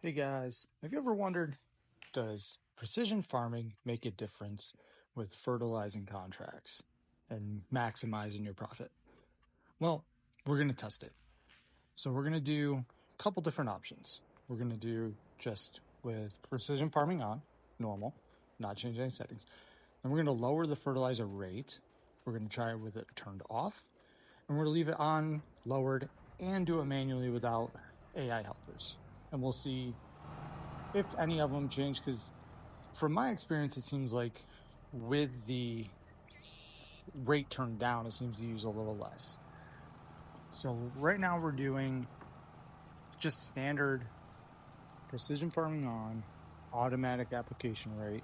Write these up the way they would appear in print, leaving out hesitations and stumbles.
Hey guys, have you ever wondered, does precision farming make a difference with fertilizing contracts and maximizing your profit? Well, we're going to test it. So we're going to do a couple different options. We're going to do just with precision farming on, normal, not change any settings. Then we're going to lower the fertilizer rate. We're going to try it with it turned off. And we're going to leave it on, lowered, and do it manually without AI helpers. And we'll see if any of them change, because from my experience, it seems like with the rate turned down, it seems to use a little less. So right now we're doing just standard precision farming on, automatic application rate,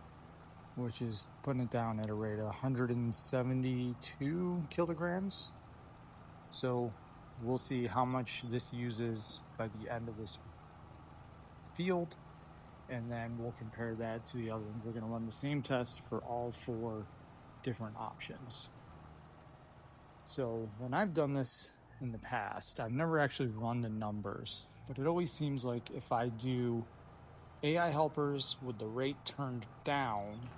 which is putting it down at a rate of 172 kilograms. So we'll see how much this uses by the end of this field, and then we'll compare that to the other one. We're going to run the same test for all 4 different options. So when I've done this in the past, I've never actually run the numbers, but it always seems like if I do AI helpers with the rate turned down,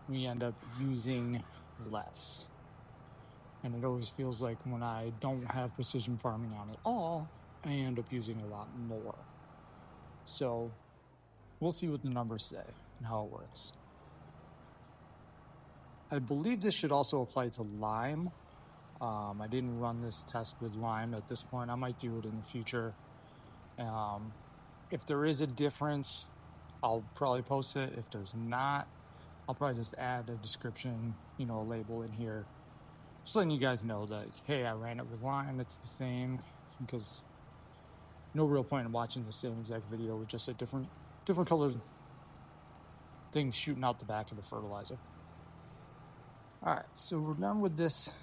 we end up using less. And it always feels like when I don't have precision farming on at all, I end up using a lot more. So we'll see what the numbers say and how it works. I believe this should also apply to lime. I didn't run this test with lime at this point. I might do it in the future. If there is a difference, I'll probably post it. If there's not, I'll probably just add a description, a label in here. Just letting you guys know that, hey, I ran it with lime. It's the same, because no real point in watching the same exact video with just a different colored things shooting out the back of the fertilizer. All right, so we're done with this.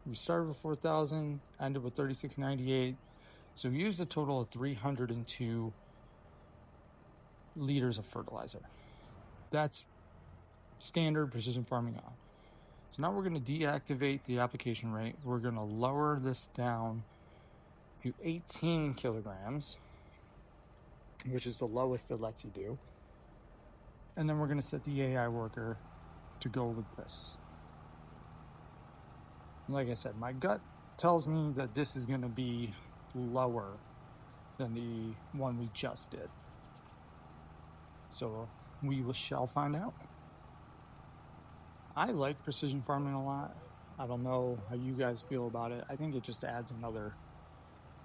We started with 4,000, ended with 3698. So we used a total of 302 liters of fertilizer. That's standard precision farming on. So now we're going to deactivate the application rate. We're going to lower this down to 18 kilograms, which is the lowest it lets you do. And then we're going to set the AI worker to go with this. Like I said, my gut tells me that this is going to be lower than the one we just did. So we shall find out. I like precision farming a lot. I don't know how you guys feel about it. I think it just adds another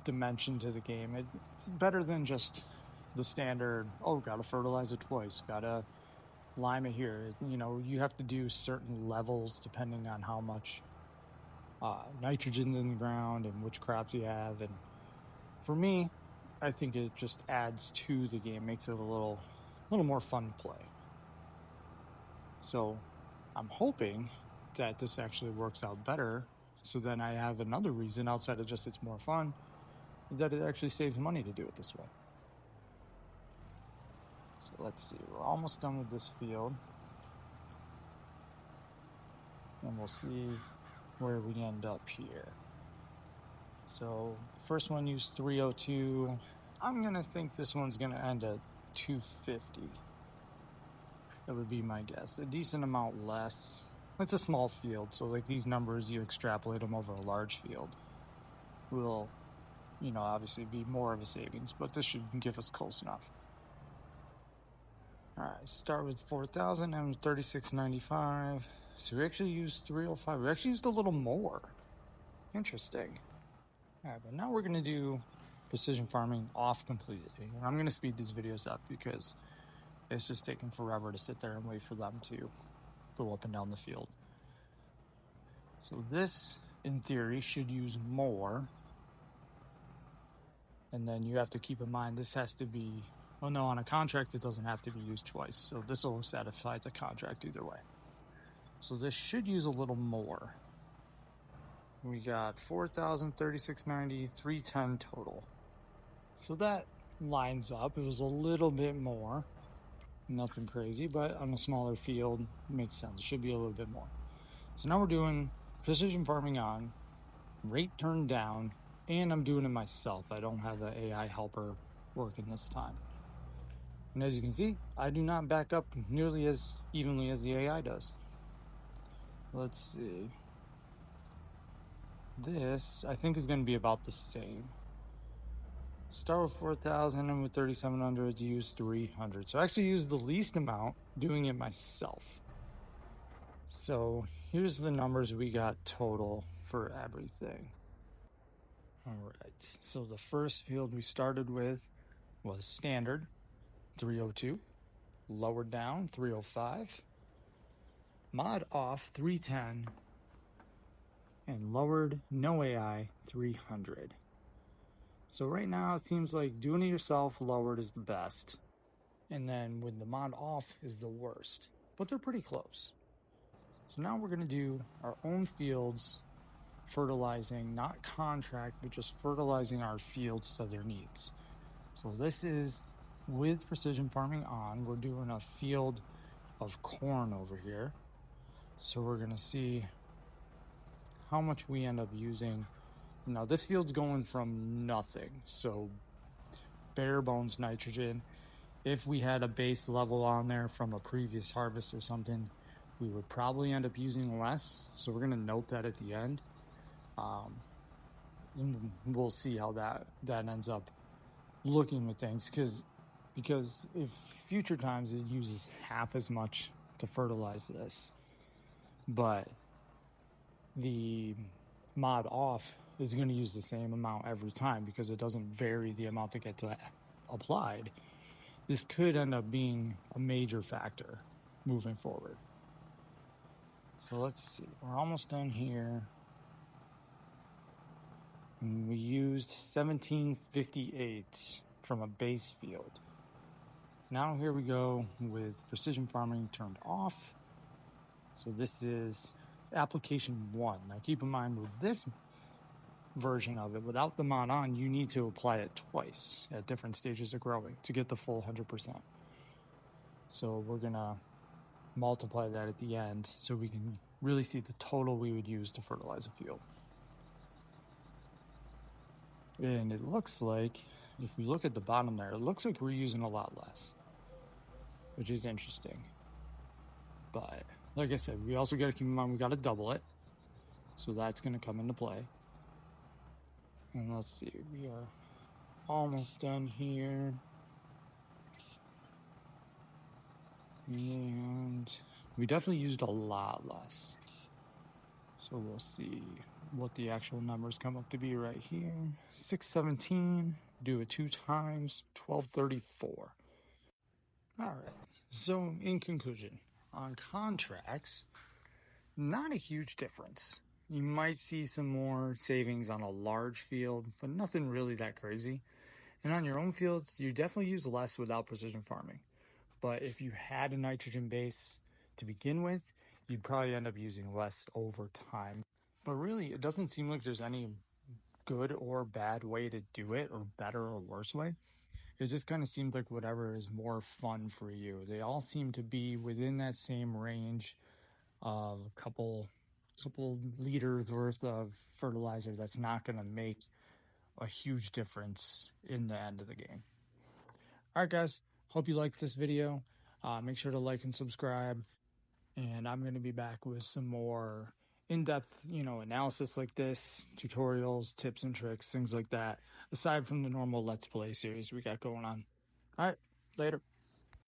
dimension to the game. It's better than just the standard, gotta fertilize it twice, gotta lime it here. You have to do certain levels depending on how much nitrogen's in the ground and which crops you have. And for me, I think it just adds to the game, makes it a little more fun to play. So I'm hoping that this actually works out better, so then I have another reason outside of just it's more fun, that it actually saves money to do it this way. So let's see, we're almost done with this field, and we'll see where we end up here. So first one used 302. I'm gonna think this one's gonna end at 250. That would be my guess. A decent amount less. It's a small field, so like these numbers, you extrapolate them over a large field, will, obviously be more of a savings, but this should give us close enough. All right, start with 4,000 and 3695. So we actually used 305. We actually used a little more. Interesting. All right, but now we're going to do precision farming off completely. And I'm going to speed these videos up because it's just taking forever to sit there and wait for them to go up and down the field. So this, in theory, should use more. And then you have to keep in mind this has to be, well, no, on a contract it doesn't have to be used twice. So this will satisfy the contract either way. So this should use a little more. We got 4,000, 3690, 310 total. So that lines up. It was a little bit more. Nothing crazy, but on a smaller field, makes sense. It should be a little bit more. So now we're doing precision farming on, rate turned down, and I'm doing it myself. I don't have an AI helper working this time. And as you can see, I do not back up nearly as evenly as the AI does. Let's see. This, I think, is going to be about the same. Start with 4,000 and with 3,700 use 300. So I actually used the least amount doing it myself. So here's the numbers we got total for everything. All right, so the first field we started with was standard, 302, lowered down, 305, mod off, 310, and lowered, no AI, 300. So right now it seems like doing it yourself lowered is the best, and then with the mod off is the worst, but they're pretty close. So now we're going to do our own fields, fertilizing, not contract, but just fertilizing our fields to their needs. So this is with precision farming on. We're doing a field of corn over here. So we're going to see how much we end up using. Now this field's going from nothing, so bare bones nitrogen. If we had a base level on there from a previous harvest or something, we would probably end up using less. So we're going to note that at the end. We'll see how that ends up looking with things, because if future times it uses half as much to fertilize this, but the mod off is going to use the same amount every time because it doesn't vary the amount that gets applied. This could end up being a major factor moving forward. So let's see, we're almost done here. And we used 1758 from a base field. Now here we go with precision farming turned off. So this is application 1. Now keep in mind with this version of it, without the mod on, you need to apply it twice at different stages of growing to get the full 100%. So we're gonna multiply that at the end so we can really see the total we would use to fertilize a field. And it looks like, if we look at the bottom there, it looks like we're using a lot less, which is interesting. But like I said, we also got to keep in mind we got to double it. So that's going to come into play. And let's see, we are almost done here. And we definitely used a lot less. So we'll see what the actual numbers come up to be right here. 617, do it 2 times, 1234. All right, so in conclusion, on contracts, not a huge difference. You might see some more savings on a large field, but nothing really that crazy. And on your own fields, you definitely use less without precision farming. But if you had a nitrogen base to begin with, you'd probably end up using less over time. But really, it doesn't seem like there's any good or bad way to do it, or better or worse way. It just kind of seems like whatever is more fun for you. They all seem to be within that same range of a couple liters worth of fertilizer that's not going to make a huge difference in the end of the game. All right, guys, hope you liked this video. Make sure to like and subscribe, and I'm going to be back with some more in-depth, analysis like this, tutorials, tips and tricks, things like that, aside from the normal Let's Play series we got going on. All right, later.